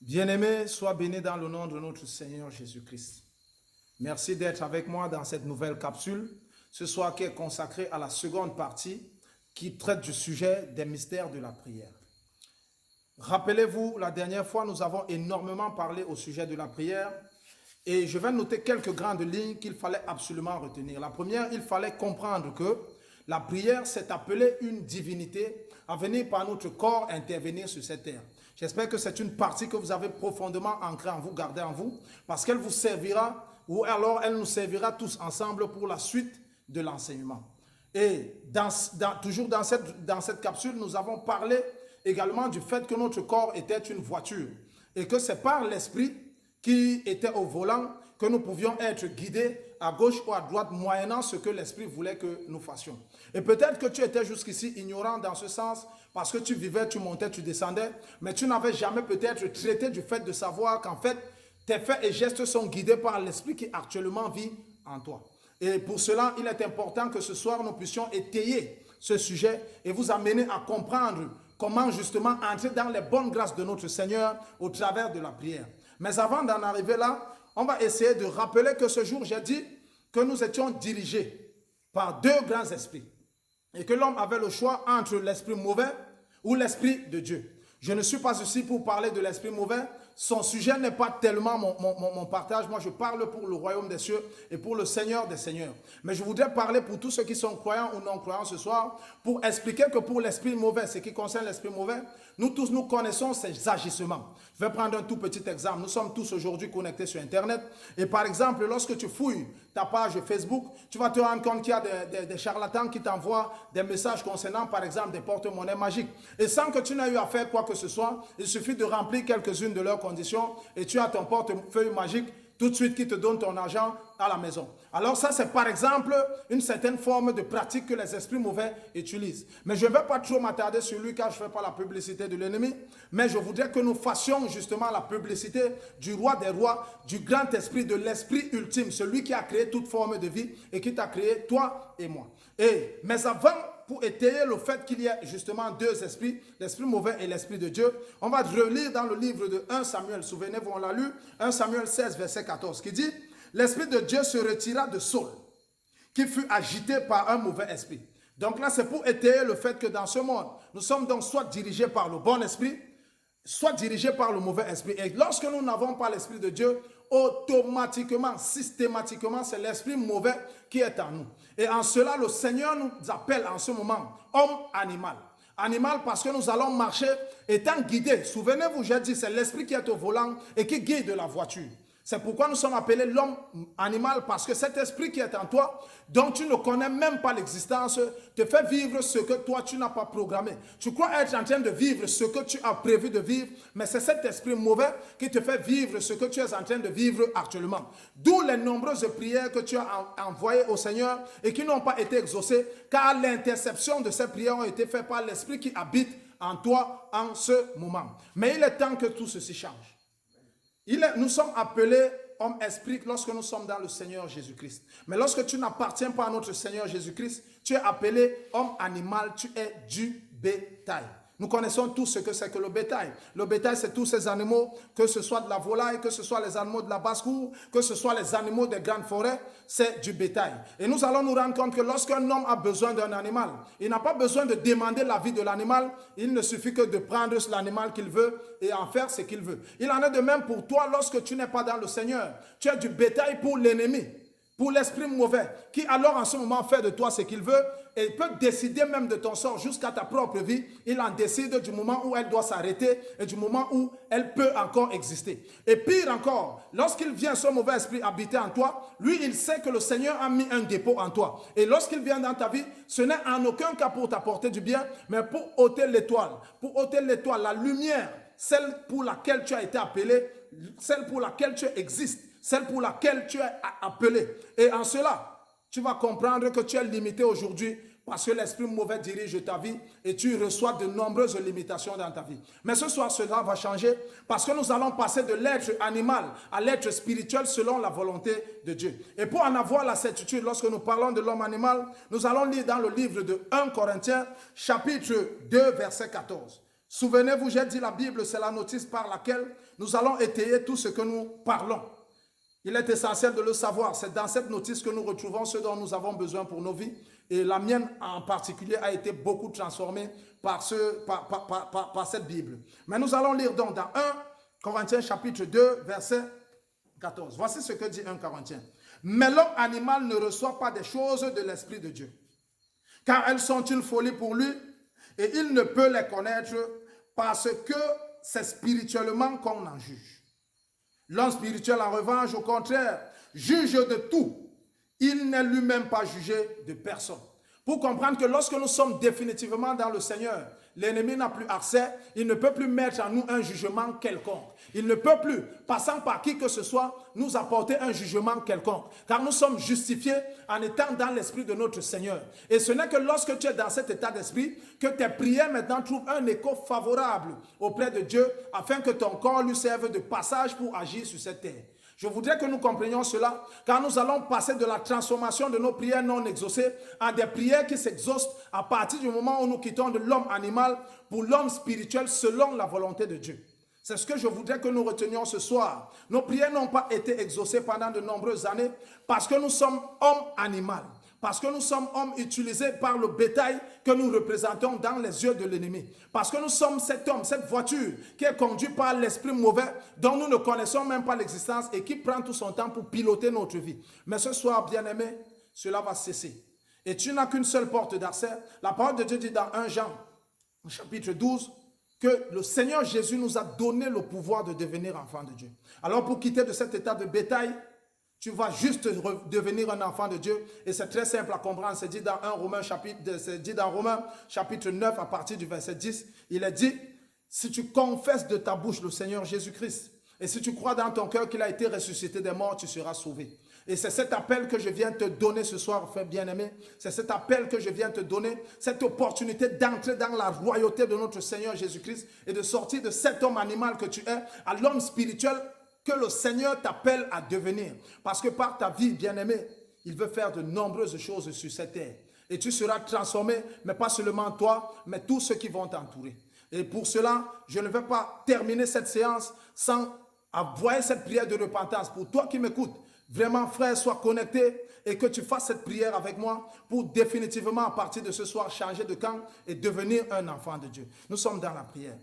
Bien-aimés, sois bénis dans le nom de notre Seigneur Jésus-Christ. Merci d'être avec moi dans cette nouvelle capsule, ce soir qui est consacrée à la seconde partie qui traite du sujet des mystères de la prière. Rappelez-vous, la dernière fois, nous avons énormément parlé au sujet de la prière et je vais noter quelques grandes lignes qu'il fallait absolument retenir. La première, il fallait comprendre que la prière, c'est appeler une divinité à venir par notre corps intervenir sur cette terre. J'espère que c'est une partie que vous avez profondément ancrée en vous, gardée en vous, parce qu'elle vous servira, ou alors elle nous servira tous ensemble pour la suite de l'enseignement. Et toujours dans cette capsule, nous avons parlé également du fait que notre corps était une voiture et que c'est par l'esprit qui était au volant que nous pouvions être guidés à gauche ou à droite moyennant ce que l'esprit voulait que nous fassions. Et peut-être que tu étais jusqu'ici ignorant dans ce sens parce que tu vivais, tu montais, tu descendais, mais tu n'avais jamais peut-être traité du fait de savoir qu'en fait, tes faits et gestes sont guidés par l'esprit qui actuellement vit en toi. Et pour cela, il est important que ce soir, nous puissions étayer ce sujet et vous amener à comprendre comment justement entrer dans les bonnes grâces de notre Seigneur au travers de la prière. Mais avant d'en arriver là, on va essayer de rappeler que ce jour, j'ai dit que nous étions dirigés par deux grands esprits et que l'homme avait le choix entre l'esprit mauvais ou l'esprit de Dieu. Je ne suis pas ici pour parler de l'esprit mauvais. Son sujet n'est pas tellement mon partage. Moi, je parle pour le royaume des cieux et pour le Seigneur des seigneurs. Mais je voudrais parler pour tous ceux qui sont croyants ou non croyants ce soir pour expliquer que pour l'esprit mauvais, ce qui concerne l'esprit mauvais, nous tous, nous connaissons ses agissements. Je vais prendre un tout petit exemple. Nous sommes tous aujourd'hui connectés sur Internet. Et par exemple, lorsque tu fouilles ta page Facebook, tu vas te rendre compte qu'il y a des charlatans qui t'envoient des messages concernant, par exemple, des porte-monnaies magiques. Et sans que tu n'aies eu à faire quoi que ce soit, il suffit de remplir quelques-unes de leurs conditions et tu as ton portefeuille magique tout de suite qui te donne ton argent à la maison. Alors ça, c'est par exemple une certaine forme de pratique que les esprits mauvais utilisent. Mais je ne vais pas trop m'attarder sur lui car je ne fais pas la publicité de l'ennemi. Mais je voudrais que nous fassions justement la publicité du roi des rois, du grand esprit, de l'esprit ultime, celui qui a créé toute forme de vie et qui t'a créé toi et moi. Mais avant, pour étayer le fait qu'il y ait justement deux esprits, l'esprit mauvais et l'esprit de Dieu, on va relire dans le livre de 1 Samuel, souvenez-vous, on l'a lu, 1 Samuel 16, verset 14, qui dit « L'esprit de Dieu se retira de Saul, qui fut agité par un mauvais esprit. » Donc là, c'est pour étayer le fait que dans ce monde, nous sommes donc soit dirigés par le bon esprit, soit dirigés par le mauvais esprit. Et lorsque nous n'avons pas l'esprit de Dieu, automatiquement, systématiquement, c'est l'esprit mauvais qui est en nous. Et en cela, le Seigneur nous appelle en ce moment homme animal. Animal parce que nous allons marcher étant guidés. Souvenez-vous, j'ai dit, c'est l'esprit qui est au volant et qui guide la voiture. C'est pourquoi nous sommes appelés l'homme animal, parce que cet esprit qui est en toi, dont tu ne connais même pas l'existence, te fait vivre ce que toi tu n'as pas programmé. Tu crois être en train de vivre ce que tu as prévu de vivre, mais c'est cet esprit mauvais qui te fait vivre ce que tu es en train de vivre actuellement. D'où les nombreuses prières que tu as envoyées au Seigneur et qui n'ont pas été exaucées, car l'interception de ces prières ont été faites par l'esprit qui habite en toi en ce moment. Mais il est temps que tout ceci change. Nous sommes appelés homme-esprit lorsque nous sommes dans le Seigneur Jésus-Christ. Mais lorsque tu n'appartiens pas à notre Seigneur Jésus-Christ, tu es appelé homme animal, tu es du bétail. Nous connaissons tous ce que c'est que le bétail. Le bétail, c'est tous ces animaux, que ce soit de la volaille, que ce soit les animaux de la basse-cour, que ce soit les animaux des grandes forêts, c'est du bétail. Et nous allons nous rendre compte que lorsqu'un homme a besoin d'un animal, il n'a pas besoin de demander l'avis de l'animal, il ne suffit que de prendre l'animal qu'il veut et en faire ce qu'il veut. Il en est de même pour toi lorsque tu n'es pas dans le Seigneur. Tu es du bétail pour l'ennemi, pour l'esprit mauvais, qui alors en ce moment fait de toi ce qu'il veut et peut décider même de ton sort jusqu'à ta propre vie. Il en décide du moment où elle doit s'arrêter et du moment où elle peut encore exister. Et pire encore, lorsqu'il vient ce mauvais esprit habiter en toi, lui il sait que le Seigneur a mis un dépôt en toi. Et lorsqu'il vient dans ta vie, ce n'est en aucun cas pour t'apporter du bien, mais pour ôter l'étoile, la lumière, celle pour laquelle tu as été appelé, celle pour laquelle tu existes, celle pour laquelle tu es appelé. Et en cela, tu vas comprendre que tu es limité aujourd'hui parce que l'esprit mauvais dirige ta vie et tu reçois de nombreuses limitations dans ta vie. Mais ce soir, cela va changer parce que nous allons passer de l'être animal à l'être spirituel selon la volonté de Dieu. Et pour en avoir la certitude, lorsque nous parlons de l'homme animal, nous allons lire dans le livre de 1 Corinthiens, chapitre 2, verset 14. Souvenez-vous, j'ai dit la Bible, c'est la notice par laquelle nous allons étayer tout ce que nous parlons. Il est essentiel de le savoir. C'est dans cette notice que nous retrouvons ce dont nous avons besoin pour nos vies. Et la mienne en particulier a été beaucoup transformée par cette Bible. Mais nous allons lire donc dans 1 Corinthiens chapitre 2, verset 14. Voici ce que dit 1 Corinthiens. Mais l'homme animal ne reçoit pas des choses de l'Esprit de Dieu, car elles sont une folie pour lui, et il ne peut les connaître parce que c'est spirituellement qu'on en juge. L'homme spirituel, en revanche, au contraire, juge de tout. Il n'est lui-même pas jugé de personne. Pour comprendre que lorsque nous sommes définitivement dans le Seigneur, l'ennemi n'a plus accès, il ne peut plus mettre en nous un jugement quelconque. Il ne peut plus, passant par qui que ce soit, nous apporter un jugement quelconque. Car nous sommes justifiés en étant dans l'esprit de notre Seigneur. Et ce n'est que lorsque tu es dans cet état d'esprit que tes prières maintenant trouvent un écho favorable auprès de Dieu afin que ton corps lui serve de passage pour agir sur cette terre. Je voudrais que nous comprenions cela, car nous allons passer de la transformation de nos prières non exaucées à des prières qui s'exaucent à partir du moment où nous quittons de l'homme animal pour l'homme spirituel selon la volonté de Dieu. C'est ce que je voudrais que nous retenions ce soir. Nos prières n'ont pas été exaucées pendant de nombreuses années parce que nous sommes hommes animaux. Parce que nous sommes hommes utilisés par le bétail que nous représentons dans les yeux de l'ennemi. Parce que nous sommes cet homme, cette voiture qui est conduite par l'esprit mauvais dont nous ne connaissons même pas l'existence et qui prend tout son temps pour piloter notre vie. Mais ce soir, bien-aimé, cela va cesser. Et tu n'as qu'une seule porte d'accès. La parole de Dieu dit dans 1 Jean, chapitre 12, que le Seigneur Jésus nous a donné le pouvoir de devenir enfants de Dieu. Alors pour quitter de cet état de bétail, tu vas juste devenir un enfant de Dieu. Et c'est très simple à comprendre. C'est dit dans Romains chapitre 9 à partir du verset 10. Il est dit, si tu confesses de ta bouche le Seigneur Jésus-Christ, et si tu crois dans ton cœur qu'il a été ressuscité des morts, tu seras sauvé. Et c'est cet appel que je viens te donner ce soir, frère bien-aimé. C'est cet appel que je viens te donner, cette opportunité d'entrer dans la royauté de notre Seigneur Jésus-Christ et de sortir de cet homme animal que tu es à l'homme spirituel que le Seigneur t'appelle à devenir. Parce que par ta vie, bien-aimé, il veut faire de nombreuses choses sur cette terre. Et tu seras transformé, mais pas seulement toi, mais tous ceux qui vont t'entourer. Et pour cela, je ne vais pas terminer cette séance sans envoyer cette prière de repentance. Pour toi qui m'écoutes, vraiment, frère, sois connecté et que tu fasses cette prière avec moi pour définitivement, à partir de ce soir, changer de camp et devenir un enfant de Dieu. Nous sommes dans la prière.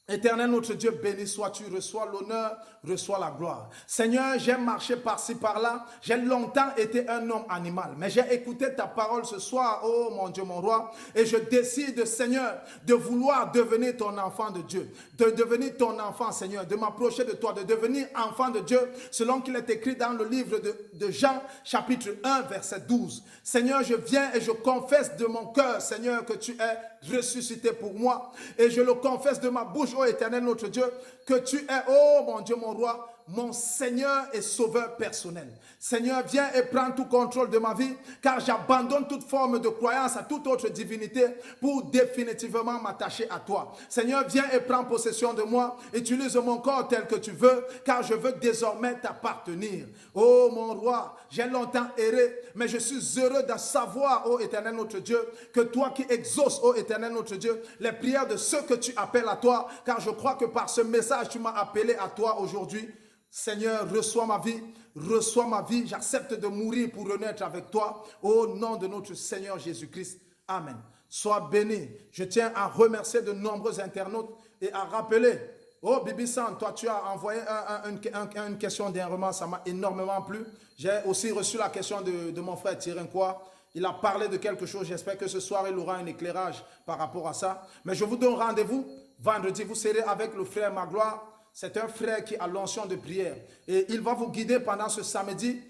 Éternel notre Dieu, béni sois-tu, reçois l'honneur, reçois la gloire. Seigneur, j'ai marché par-ci, par-là, j'ai longtemps été un homme animal, mais j'ai écouté ta parole ce soir, oh mon Dieu, mon roi, et je décide, Seigneur, de vouloir devenir ton enfant de Dieu, de devenir ton enfant, Seigneur, de m'approcher de toi, de devenir enfant de Dieu, selon qu'il est écrit dans le livre de Jean, chapitre 1, verset 12. Seigneur, je viens et je confesse de mon cœur, Seigneur, que tu es ressuscité pour moi, et je le confesse de ma bouche, ô Éternel notre Dieu, que tu es, oh mon Dieu, mon roi, mon Seigneur et Sauveur personnel. Seigneur, viens et prends tout contrôle de ma vie, car j'abandonne toute forme de croyance à toute autre divinité pour définitivement m'attacher à toi. Seigneur, viens et prends possession de moi. Utilise mon corps tel que tu veux, car je veux désormais t'appartenir. Oh mon roi, j'ai longtemps erré, mais je suis heureux de savoir, ô Éternel notre Dieu, que toi qui exauces, ô Éternel notre Dieu, les prières de ceux que tu appelles à toi, car je crois que par ce message, tu m'as appelé à toi aujourd'hui. Seigneur, reçois ma vie, j'accepte de mourir pour renaître avec toi, au nom de notre Seigneur Jésus-Christ. Amen. Sois béni. Je tiens à remercier de nombreux internautes et à rappeler, oh Bibi San, toi tu as envoyé une question dernièrement, ça m'a énormément plu. J'ai aussi reçu la question de mon frère Thierry Nkwa. Il a parlé de quelque chose, j'espère que ce soir il aura un éclairage par rapport à ça. Mais je vous donne rendez-vous, vendredi vous serez avec le frère Magloire. C'est un frère qui a l'onction de prière et il va vous guider pendant ce samedi.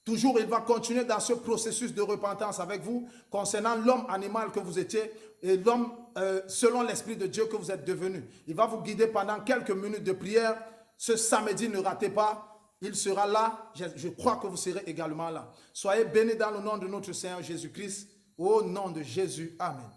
Toujours, il va continuer dans ce processus de repentance avec vous concernant l'homme animal que vous étiez et l'homme selon l'Esprit de Dieu que vous êtes devenu. Il va vous guider pendant quelques minutes de prière. Ce samedi, ne ratez pas. Il sera là. Je crois que vous serez également là. Soyez bénis dans le nom de notre Seigneur Jésus-Christ. Au nom de Jésus. Amen.